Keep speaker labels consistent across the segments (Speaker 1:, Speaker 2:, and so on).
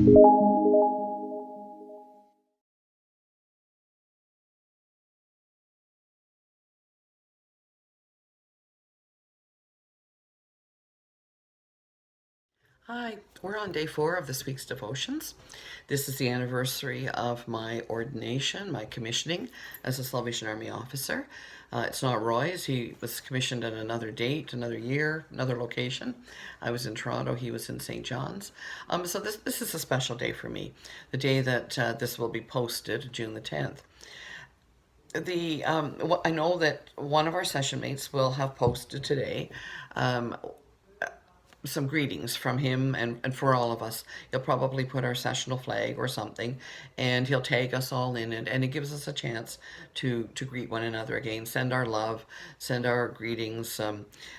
Speaker 1: Hi, we're on day 4 of this week's devotions. This is the anniversary of my ordination, my commissioning as a Salvation Army officer. It's not Roy's. He was commissioned at another date, another year, another location. I was in Toronto. He was in St. John's. So this is a special day for me, the day that this will be posted, June the 10th. I know that one of our session mates will have posted today um, some greetings from him and for all of us. He'll probably put our sessional flag or something, and he'll tag us all in it, and it gives us a chance to greet one another again, send our love, send our greetings,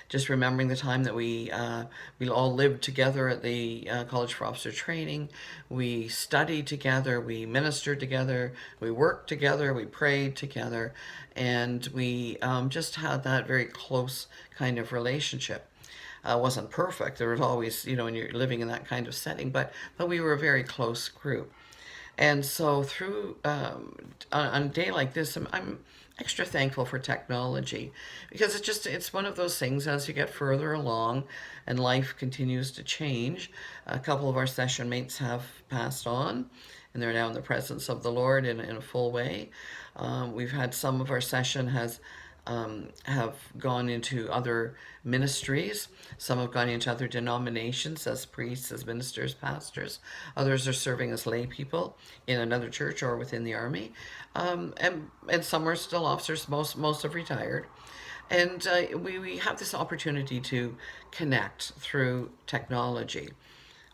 Speaker 1: just remembering the time that we all lived together at the College for Officer Training. We studied together, we ministered together, we worked together, we prayed together, and we just had that very close kind of relationship. Wasn't perfect. There was always, when you're living in that kind of setting, but we were a very close group. And so through on a day like this, I'm extra thankful for technology because it's one of those things as you get further along and life continues to change. A couple of our session mates have passed on and they're now in the presence of the Lord in a full way. We've had some of our session have gone into other ministries. Some have gone into other denominations as priests, as ministers, pastors. Others are serving as lay people in another church or within the army. And some are still officers. Most have retired. And we have this opportunity to connect through technology.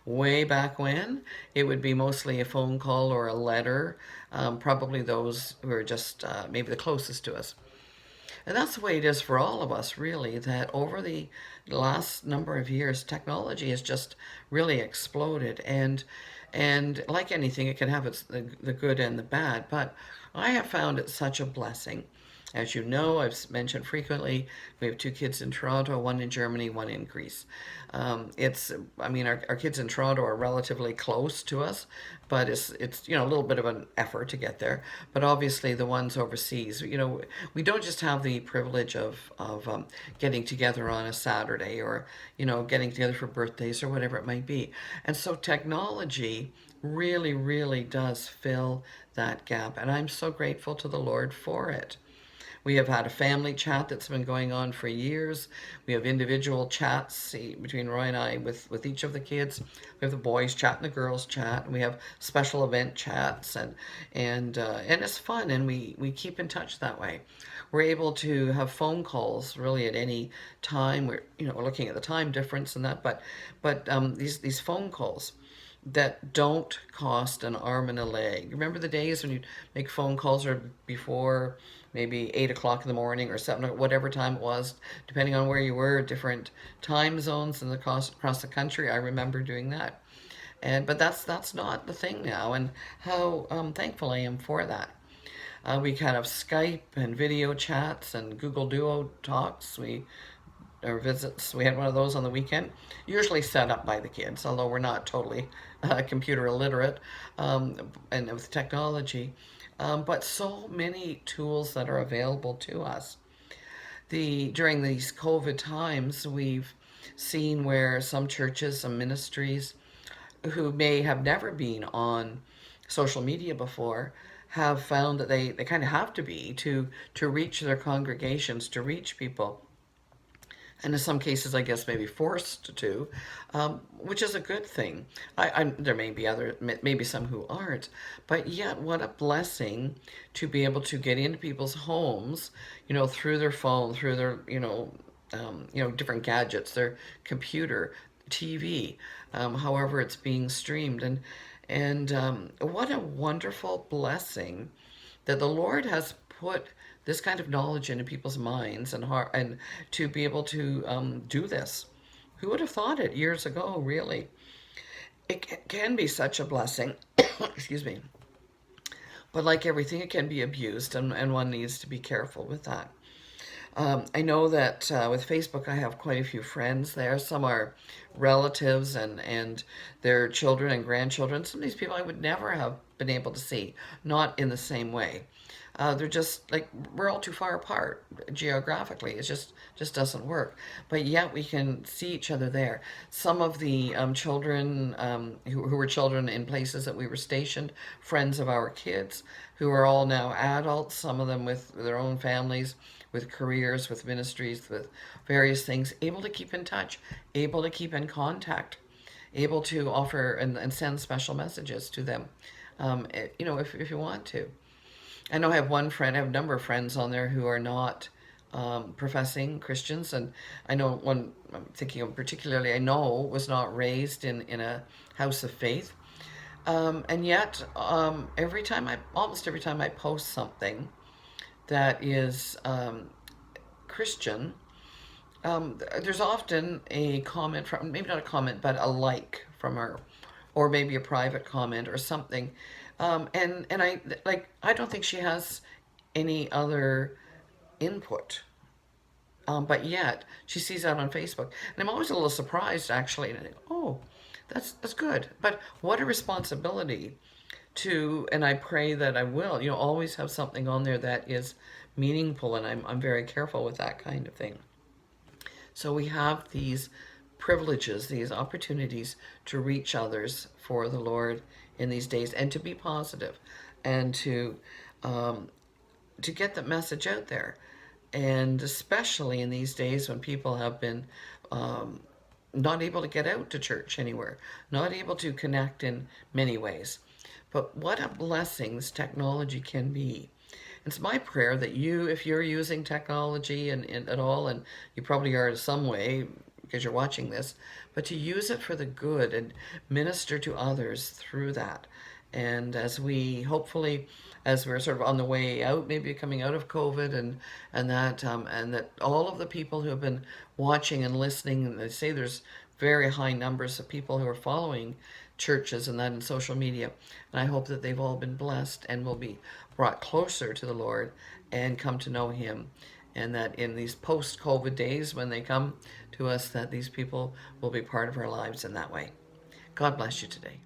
Speaker 1: Way back when, it would be mostly a phone call or a letter, probably those who are just maybe the closest to us. And that's the way it is for all of us, really, that over the last number of years, technology has just really exploded. And like anything, it can have the good and the bad. But I have found it such a blessing. As you know, I've mentioned frequently, we have 2 kids in Toronto, one in Germany, one in Greece. Our kids in Toronto are relatively close to us, but it's a little bit of an effort to get there. But obviously, the ones overseas, we don't just have the privilege of getting together on a Saturday or getting together for birthdays or whatever it might be. And so technology really, really does fill that gap, and I'm so grateful to the Lord for it. We have had a family chat that's been going on for years. We have individual chats between Roy and I with each of the kids. We have the boys chat and the girls chat. And we have special event chats and it's fun, and we keep in touch that way. We're able to have phone calls really at any time. We're looking at the time difference and that, but these phone calls that don't cost an arm and a leg. Remember the days when you'd make phone calls or before maybe 8 o'clock in the morning or 7, whatever time it was, depending on where you were, different time zones and across the country. I remember doing that. But that's not the thing now, and how thankful I am for that. We kind of Skype and video chats and Google Duo talks. Or visits. We had one of those on the weekend, usually set up by the kids, although we're not totally computer illiterate and with technology. But so many tools that are available to us. During these COVID times, we've seen where some churches, some ministries who may have never been on social media before have found that they kind of have to be to reach their congregations, to reach people, and in some cases, I guess maybe forced to, which is a good thing. There may be maybe some who aren't, but yet what a blessing to be able to get into people's homes, through their phone, through their, different gadgets, their computer, TV, however it's being streamed, and what a wonderful blessing that the Lord has put this kind of knowledge into people's minds and heart, and to be able to do this. Who would have thought it years ago, really? It can be such a blessing. Excuse me. But like everything, it can be abused, and one needs to be careful with that. I know that with Facebook, I have quite a few friends there. Some are relatives and their children and grandchildren. Some of these people I would never have been able to see, not in the same way. They're just like we're all too far apart geographically. It just doesn't work. But yet we can see each other there. Some of the children who were children in places that we were stationed, friends of our kids, who are all now adults. Some of them with their own families, with careers, with ministries, with various things. Able to keep in touch, able to keep in contact, able to offer and send special messages to them. If you want to. I know I have one friend, I have a number of friends on there who are not professing Christians. And I know one I'm thinking of particularly, I know was not raised in a house of faith. And yet, almost every time I post something that is Christian, there's often a comment from, maybe not a comment, but a like from her, or maybe a private comment or something. And I don't think she has any other input. But yet she sees that on Facebook, and I'm always a little surprised actually. And I think, oh, that's good. But what a responsibility to, and I pray that I will, always have something on there that is meaningful, and I'm very careful with that kind of thing. So we have these privileges, these opportunities to reach others for the Lord in these days, and to be positive, and to get the message out there, and especially in these days when people have been not able to get out to church anywhere, not able to connect in many ways. But what a blessing this technology can be. It's my prayer that you, if you're using technology and at all, and you probably are in some way because you're watching this, but to use it for the good and minister to others through that. And as we hopefully, as we're sort of on the way out, maybe coming out of COVID, and that all of the people who have been watching and listening, and they say there's very high numbers of people who are following churches and that in social media. And I hope that they've all been blessed and will be brought closer to the Lord and come to know Him. And that in these post-COVID days, when they come to us, that these people will be part of our lives in that way. God bless you today.